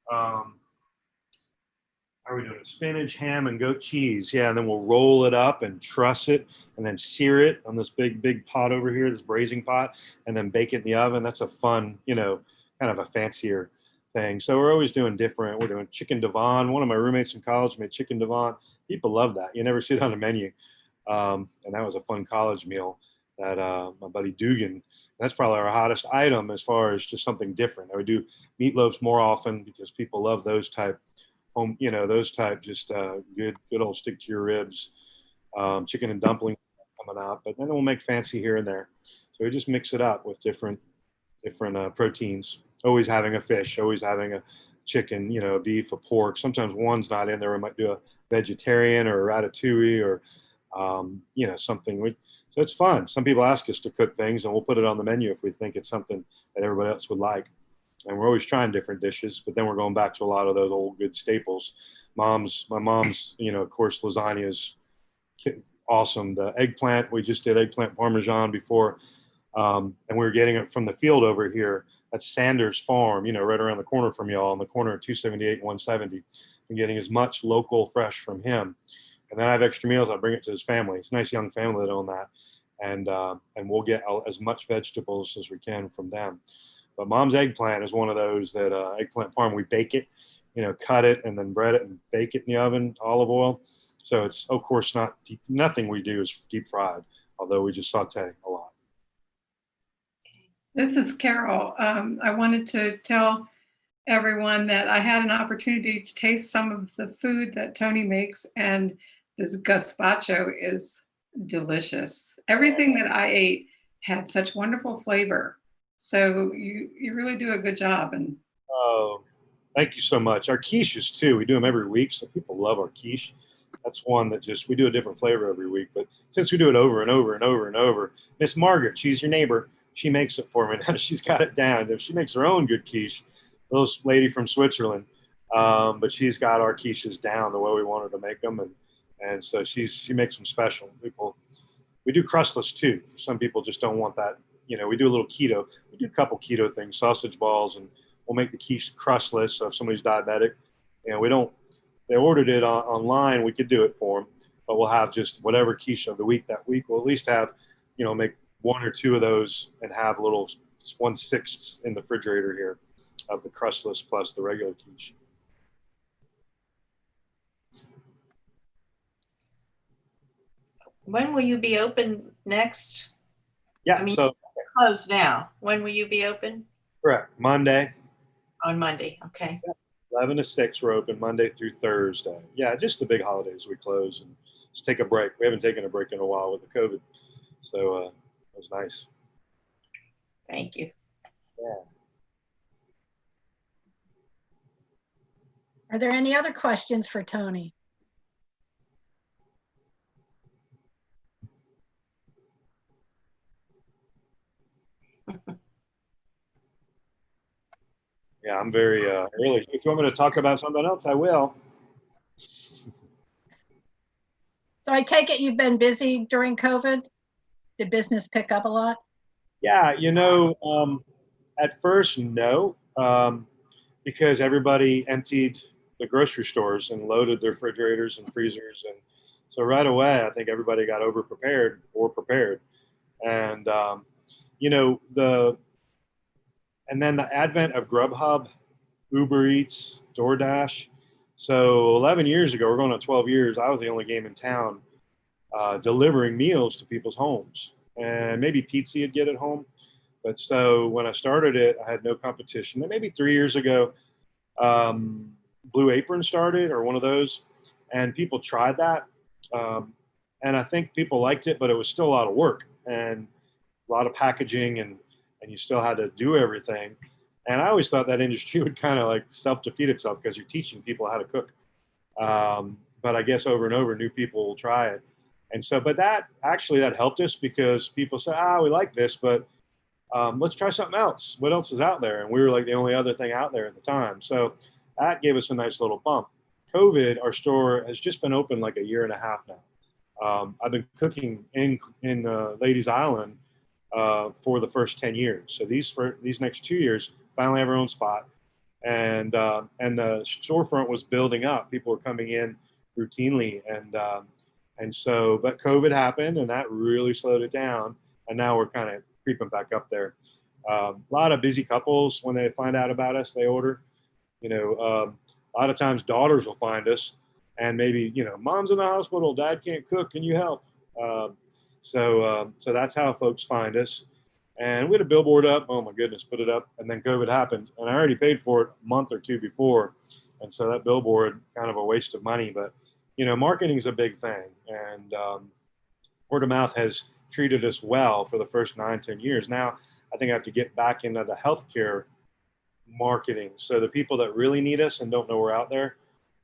How are we doing it? Spinach, ham, and goat cheese. Yeah, and then we'll roll it up and truss it and then sear it on this big pot over here, this braising pot, and then bake it in the oven. That's a fun, kind of a fancier thing. So we're always doing different. We're doing chicken Devon. One of my roommates in college made chicken Devon. People love that. You never see it on the menu. And that was a fun college meal that my buddy Dugan, that's probably our hottest item as far as just something different. I would do meatloaves more often because people love those type those type just good old stick to your ribs, chicken and dumplings coming out. But then we'll make fancy here and there. So we just mix it up with different proteins. Always having a fish, always having a chicken, a beef, a pork. Sometimes one's not in there. We might do a vegetarian or a ratatouille or something. So it's fun. Some people ask us to cook things, and we'll put it on the menu if we think it's something that everybody else would like. And we're always trying different dishes, but then we're going back to a lot of those old good staples. My mom's, of course, lasagna is awesome. The eggplant, we just did eggplant parmesan before, and we were getting it from the field over here at Sanders Farm, right around the corner from y'all, on the corner of 278 and 170. And getting as much local fresh from him. And then I have extra meals. I bring it to his family. It's a nice young family that own that, and we'll get as much vegetables as we can from them. But mom's eggplant is one of those that eggplant parm, we bake it, cut it and then bread it and bake it in the oven, olive oil. So it's, of course, nothing we do is deep fried, although we just saute a lot. This is Carol. I wanted to tell everyone that I had an opportunity to taste some of the food that Tony makes, and this gazpacho is delicious. Everything that I ate had such wonderful flavor. So you really do a good job. And Oh, thank you so much. Our quiches too. We do them every week, so people love our quiche. That's one that we do a different flavor every week. But since we do it over and over and over and over, Miss Margaret, she's your neighbor. She makes it for me now. She's got it down. She makes her own good quiche. Little lady from Switzerland, but she's got our quiches down the way we wanted to make them, and so she makes them special. We do crustless too. Some people just don't want that. We do a little keto. We do a couple keto things, sausage balls, and we'll make the quiche crustless. So if somebody's diabetic, we don't. They ordered it online. We could do it for them, but we'll have just whatever quiche of the week that week. We'll at least have, make one or two of those and have a little 1/6 in the refrigerator here of the crustless plus the regular quiche. When will you be open next? Yeah, I mean, so closed now. When will you be open? correct. Monday, On Monday. Okay. 11 to 6, we're open Monday through Thursday. Yeah, just the big holidays we close and just take a break. We haven't taken a break in a while with the COVID, so it was nice. Thank you. Yeah. Are there any other questions for Tony? Yeah, I'm very really. If you want me to talk about something else, I will. So I take it you've been busy during COVID? Did business pick up a lot? Yeah, at first, no, because everybody emptied the grocery stores and loaded their refrigerators and freezers, and so right away, I think everybody got over prepared or prepared, and the and then the advent of Grubhub, Uber Eats, DoorDash. So 11 years ago, we're going on 12 years. I was the only game in town delivering meals to people's homes, and maybe pizza you'd get at home. But so when I started it, I had no competition. Then maybe 3 years ago, Blue Apron started, or one of those, and people tried that, um, and I think people liked it, but it was still a lot of work and a lot of packaging, and you still had to do everything. And I always thought that industry would kind of like self defeat itself because you're teaching people how to cook. But I guess over and over, new people will try it. And so, but that helped us because people said, we like this, but let's try something else. What else is out there? And we were like the only other thing out there at the time. So that gave us a nice little bump. COVID, our store has just been open like a year and a half now. I've been cooking in Ladies Island for the first 10 years. So these next 2 years, finally have our own spot. And the storefront was building up. People were coming in routinely. And so, but COVID happened and that really slowed it down. And now we're kind of creeping back up there. A lot of busy couples, when they find out about us, they order. A lot of times daughters will find us and maybe, mom's in the hospital, dad can't cook, can you help? So that's how folks find us. And we had a billboard up. Oh my goodness, put it up. And then COVID happened. And I already paid for it a month or two before. And so that billboard, kind of a waste of money. But, marketing is a big thing. And word of mouth has treated us well for the first 9, 10 years. Now, I think I have to get back into the healthcare marketing. So the people that really need us and don't know we're out there,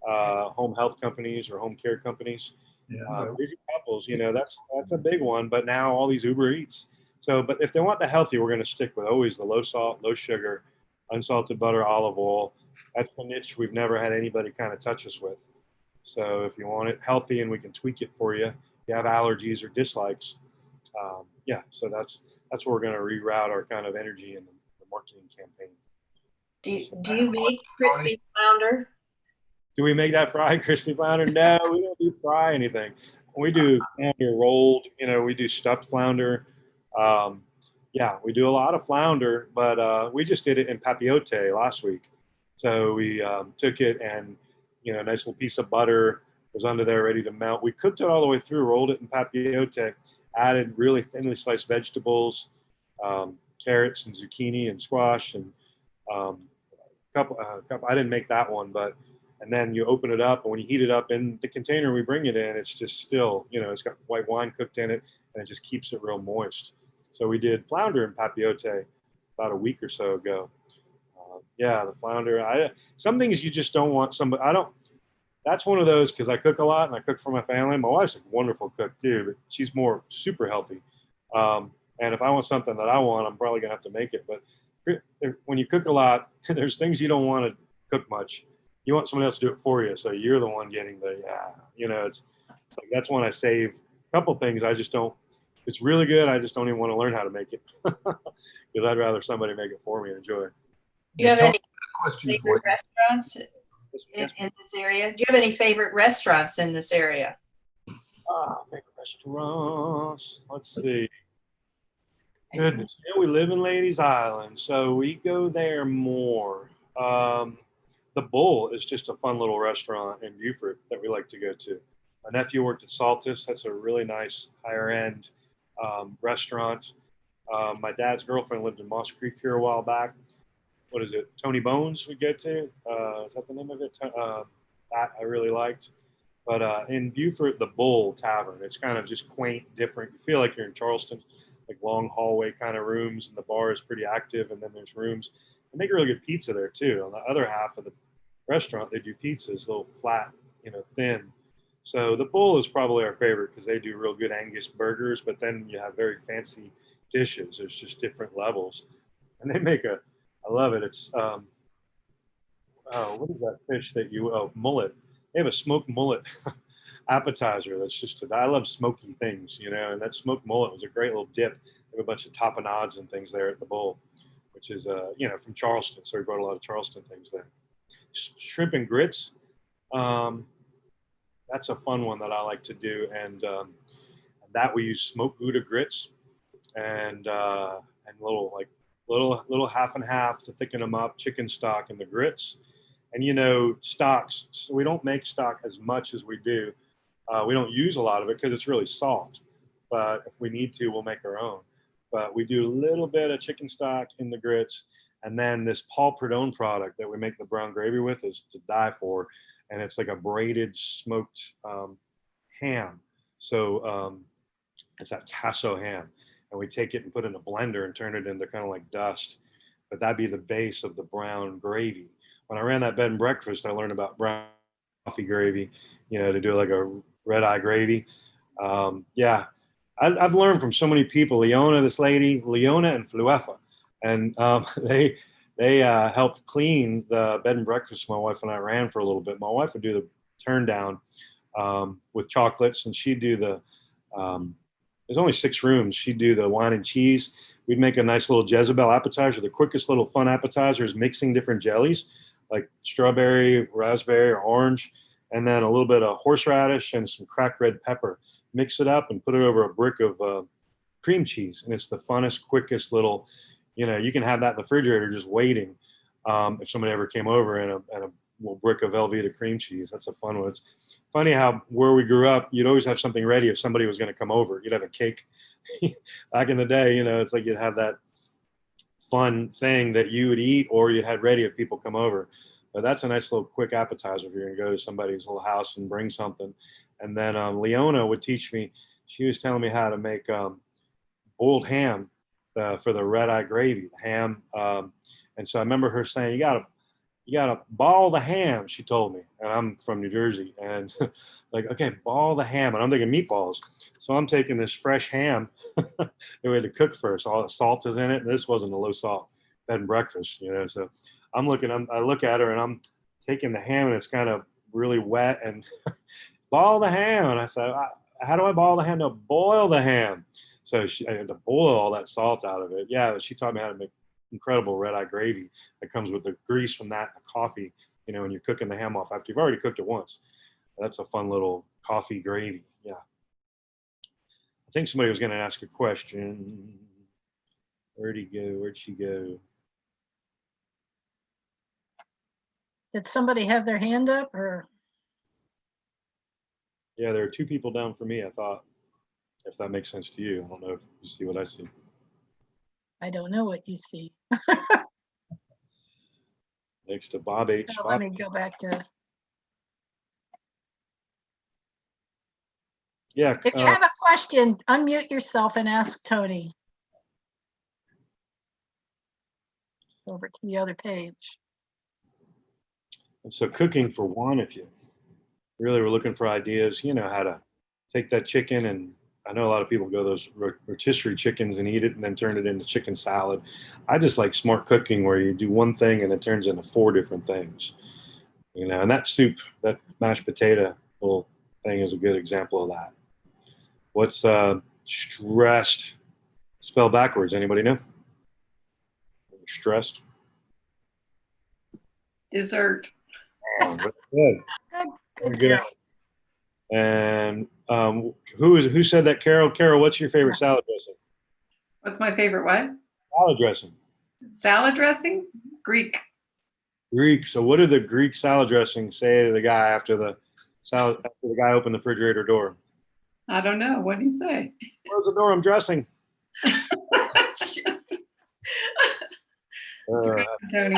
home health companies or home care companies, busy couples, that's a big one. But now all these Uber Eats. So, but if they want the healthy, we're going to stick with always the low salt, low sugar, unsalted butter, olive oil. That's the niche we've never had anybody kind of touch us with. So if you want it healthy and we can tweak it for you, if you have allergies or dislikes, so that's where we're going to reroute our kind of energy in the marketing campaign. Do you make crispy flounder? Do we make that fried crispy flounder? No, we don't do fry anything. We do flounder rolled. We do stuffed flounder. We do a lot of flounder, but we just did it in papillote last week. So we took it and a nice little piece of butter was under there ready to melt. We cooked it all the way through, rolled it in papillote, added really thinly sliced vegetables, carrots and zucchini and squash and couple. I didn't make that one, and then you open it up, and when you heat it up in the container we bring it in, it's just still, it's got white wine cooked in it, and it just keeps it real moist. So we did flounder in papillote about a week or so ago. The flounder. Some things you just don't want somebody. I don't. That's one of those because I cook a lot and I cook for my family. My wife's a wonderful cook too, but she's more super healthy. And if I want something that I want, I'm probably gonna have to make it. But when you cook a lot, there's things you don't want to cook much. You want someone else to do it for you, so you're the one getting it's like that's when I save a couple things. I just don't. It's really good. I just don't even want to learn how to make it because I'd rather somebody make it for me and enjoy it. Do you have any Question for you. favorite restaurants in this area? Do you have any favorite restaurants in this area? Favorite restaurants. Let's see. Goodness, we live in Ladies Island, so we go there more. The Bull is just a fun little restaurant in Beaufort that we like to go to. My nephew worked at Saltus. That's a really nice higher end restaurant. My dad's girlfriend lived in Moss Creek here a while back. What is it? Tony Bones we go to. Is that the name of it? That I really liked. But in Beaufort, the Bull Tavern. It's kind of just quaint, different. You feel like you're in Charleston, like long hallway kind of rooms, and the bar is pretty active. And then there's rooms. They make really good pizza there too. On the other half of the restaurant, they do pizzas, a little flat, thin. So the Bull is probably our favorite because they do real good Angus burgers, but then you have very fancy dishes. There's just different levels, and they make I love it. It's oh, what is that fish that you, oh, mullet. They have a smoked mullet appetizer. That's just, I love smoky things, you know, and that smoked mullet was a great little dip. They have a bunch of tapenades and things there at the bowl, which is, you know, from Charleston. So we brought a lot of Charleston things there. Shrimp and grits. Um, that's a fun one that I like to do. And that we use smoked Gouda grits and little half and half to thicken them up, chicken stock and the grits. And you know, stocks. So we don't make stock as much as we do. We don't use a lot of it because it's really salt. But if we need to, we'll make our own. But we do a little bit of chicken stock in the grits. And then this Paul Prudhomme product that we make the brown gravy with is to die for. And it's like a braided smoked ham. So it's that tasso ham. And we take it and put it in a blender and turn it into kind of like dust. But that'd be the base of the brown gravy. When I ran that bed and breakfast, I learned about brown coffee gravy, you know, to do like a red eye gravy. Yeah, I've learned from so many people. This lady, Leona and Fluefa, and they helped clean the bed and breakfast my wife and I ran for a little bit. My wife would do the turn down with chocolates, and she'd do the there's only 6 rooms. She'd do the wine and cheese. We'd make a nice little Jezebel appetizer. The quickest little fun appetizer is mixing different jellies, like strawberry, raspberry, or orange, and then a little bit of horseradish and some cracked red pepper. Mix it up and put it over a brick of cream cheese. And it's the funnest, quickest little, you know, you can have that in the refrigerator just waiting if somebody ever came over and a little brick of Velveeta cream cheese. That's a fun one. It's funny how where we grew up, you'd always have something ready if somebody was going to come over. You'd have a cake. Back in the day, you know, it's like you'd have that fun thing that you would eat or you had ready if people come over. But that's a nice little quick appetizer if you're going to go to somebody's little house and bring something. And then Leona would teach me. She was telling me how to make boiled ham for the red eye gravy, ham. And so I remember her saying, you gotta ball the ham, she told me. And I'm from New Jersey. And like, okay, ball the ham. And I'm thinking meatballs. So I'm taking this fresh ham that we had to cook first. All the salt is in it. And this wasn't a low salt bed and breakfast, you know. So I look at her and I'm taking the ham and it's kind of really wet and ball the ham. And I said, how do I ball the ham? No, boil the ham. So I had to boil all that salt out of it. Yeah, she taught me how to make incredible red eye gravy that comes with the grease from that coffee, you know, when you're cooking the ham off after you've already cooked it once. That's a fun little coffee gravy. Yeah. I think somebody was going to ask a question. Where'd he go? Where'd she go? Did somebody have their hand up or? Yeah, there are 2 people down for me, I thought, if that makes sense to you. I don't know if you see what I see. I don't know what you see. Next to Bob H. Now, let me go back to, Yeah. if you have a question, unmute yourself and ask Tony. Over to the other page. And so cooking for one, if you really were looking for ideas, you know, how to take that chicken, and I know a lot of people go those rotisserie chickens and eat it and then turn it into chicken salad. I just like smart cooking where you do one thing and it turns into 4 different things, you know, and that soup, that mashed potato little thing is a good example of that. What's stressed spelled backwards? Anybody know? Stressed. Dessert. Oh, good. Good Good. girl. And who said that? Carol. Carol, what's your favorite salad dressing? What's my favorite what? Salad dressing. Salad dressing? Greek. Greek. So what did the Greek salad dressing say to the guy after the guy opened the refrigerator door? I don't know. What did he say? Close the door. I'm dressing. Tony.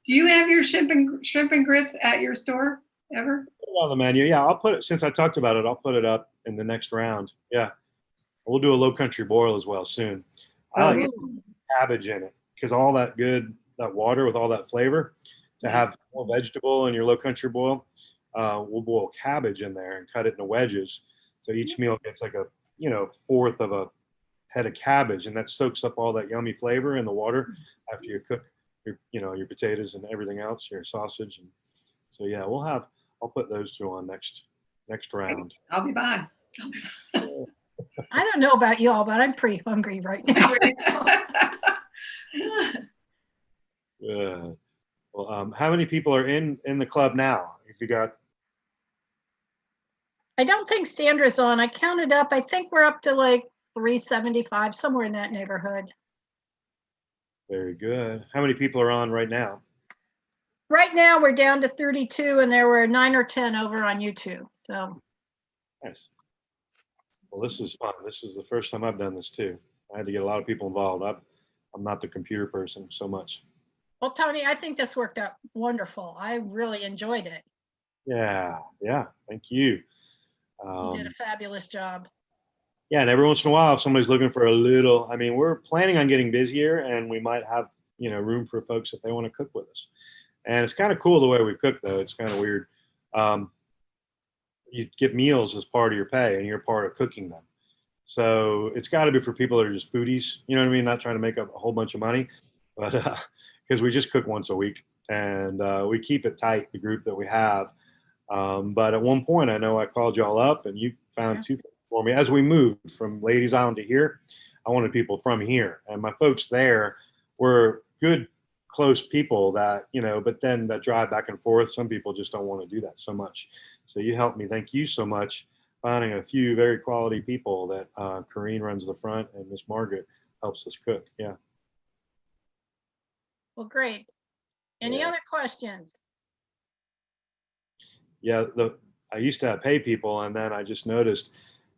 Do you have your shrimp and grits at your store ever? Put it on the menu. Yeah, I'll put it, since I talked about it, I'll put it up in the next round. Yeah. We'll do a low country boil as well soon. I like cabbage in it because all that water with all that flavor, to have more vegetable in your low country boil, we'll boil cabbage in there and cut it into wedges. So each meal gets like a, you know, 1/4 of a head of cabbage, and that soaks up all that yummy flavor in the water after you cook your potatoes and everything else, your sausage. And so, yeah, I'll put those two on next round. I'll be by. I don't know about y'all, but I'm pretty hungry right now. Well, how many people are in the club now? If you got, I don't think Sandra's on. I counted up. I think we're up to like 375, somewhere in that neighborhood. very good. How many people are on right now? Right now, we're down to 32, and there were 9 or 10 over on YouTube. So Nice. Well, this is fun. This is the first time I've done this too. I had to get a lot of people involved. I'm not the computer person so much. well, Tony, I think this worked out wonderful. I really enjoyed it. Yeah. Thank you. You did a fabulous job. Yeah, and every once in a while, if somebody's looking for a little, I mean, we're planning on getting busier, and we might have room for folks if they want to cook with us. And it's kind of cool the way we cook, though. It's kind of weird. You get meals as part of your pay, and you're part of cooking them. So it's got to be for people that are just foodies. You know what I mean? Not trying to make up a whole bunch of money, but because we just cook once a week, and we keep it tight, the group that we have. But at one point, I know I called y'all up, and you found two for me. As we moved from Ladies Island to here, I wanted people from here, and my folks there were good, close people that but then that drive back and forth. Some people just don't want to do that so much. So you helped me. Thank you so much. Finding a few very quality people that Corrine runs the front, and Miss Margaret helps us cook. Yeah. Well, great. Any Yeah. other questions? Yeah, I used to pay people, and then I just noticed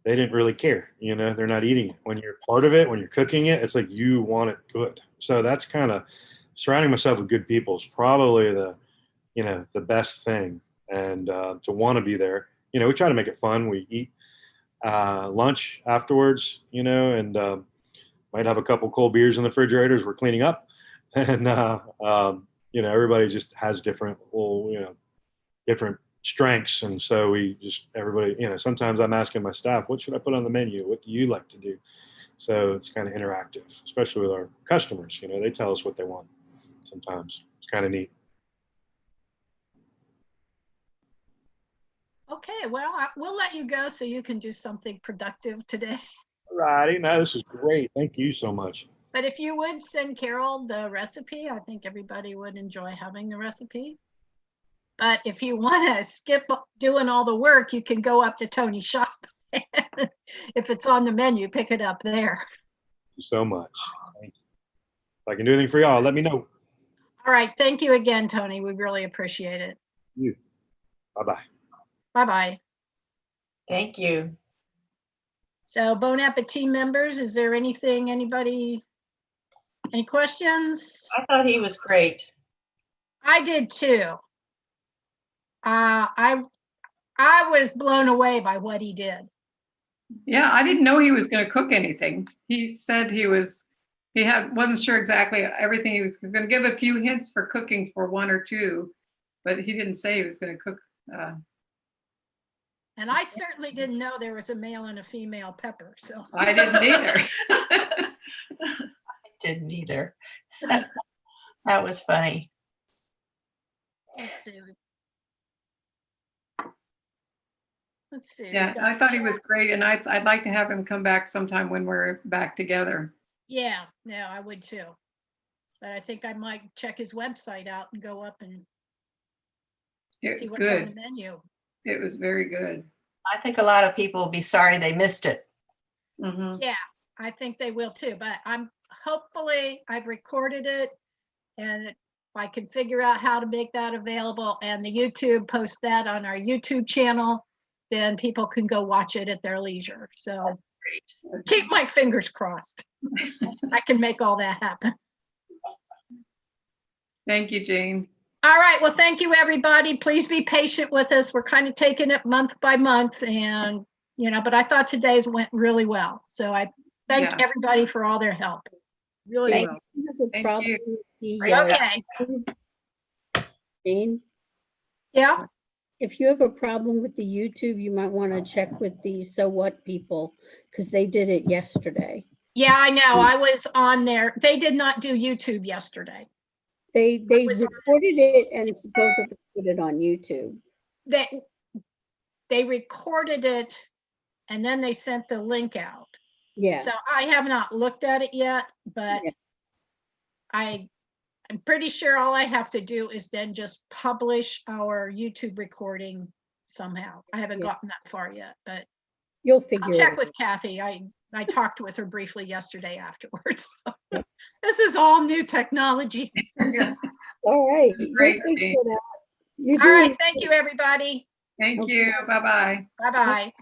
they didn't really care. They're not eating it. When you're part of it, when you're cooking it, it's like you want it good. So that's kind of surrounding myself with good people is probably the best thing, and to want to be there. We try to make it fun. We eat lunch afterwards, and might have a couple cold beers in the refrigerators we're cleaning up, and everybody just has different different strengths, and so everybody sometimes I'm asking my staff, what should I put on the menu, what do you like to do? So it's kind of interactive, especially with our customers. They tell us what they want sometimes. It's kind of neat. Okay, well, we'll let you go so you can do something productive today. All righty, no, this is great. Thank you so much. But if you would send Carol the recipe, I think everybody would enjoy having the recipe. But if you want to skip doing all the work, you can go up to Tony's shop. If it's on the menu, pick it up there. Thank you so much. Thank you. If I can do anything for y'all, let me know. All right. Thank you again, Tony. We really appreciate it. You. Bye-bye. Bye-bye. Thank you. So Bon Appetit members, is there any questions? I thought he was great. I did too. I was blown away by what he did. Yeah, I didn't know he was going to cook anything. He said wasn't sure exactly everything. He was going to give a few hints for cooking for one or two, but he didn't say he was going to cook. And I certainly didn't know there was a male and a female pepper. So I didn't either. I didn't either. That was funny. let's see. Yeah, I thought he was great, and I'd like to have him come back sometime when we're back together. Yeah, no, I would too. But I think I might check his website out and go up and It see was what's on the good. menu. It was very good. I think a lot of people will be sorry they missed it. Mm-hmm. Yeah, I think they will too. But hopefully I've recorded it, and if I can figure out how to make that available and the YouTube, post that on our YouTube channel, then people can go watch it at their leisure. So keep my fingers crossed. I can make all that happen. Thank you, Jane. All right. Well, thank you, everybody. Please be patient with us. We're kind of taking it month by month, and but I thought today's went really well. So I thank everybody for all their help. Really Thank well. You have a Thank problem you. with the, Okay. Jane, Yeah. if you have a problem with the YouTube, you might want to check with the So What people, because they did it yesterday. Yeah, I know. I was on there. They did not do YouTube yesterday. They was- recorded it and supposedly put it on YouTube. They recorded it and then they sent the link out. Yeah, So I have not looked at it yet, but Yeah. I'm pretty sure all I have to do is then just publish our YouTube recording somehow. I haven't Yeah. gotten that far yet, but you'll I'll figure check it with Kathy. I talked with her briefly yesterday afterwards. This is all new technology. Yeah, out. All right. you'll Great, figure Steve. it out. You're All right, doing thank you, everybody. Thank Okay. you. Bye-bye. Bye-bye.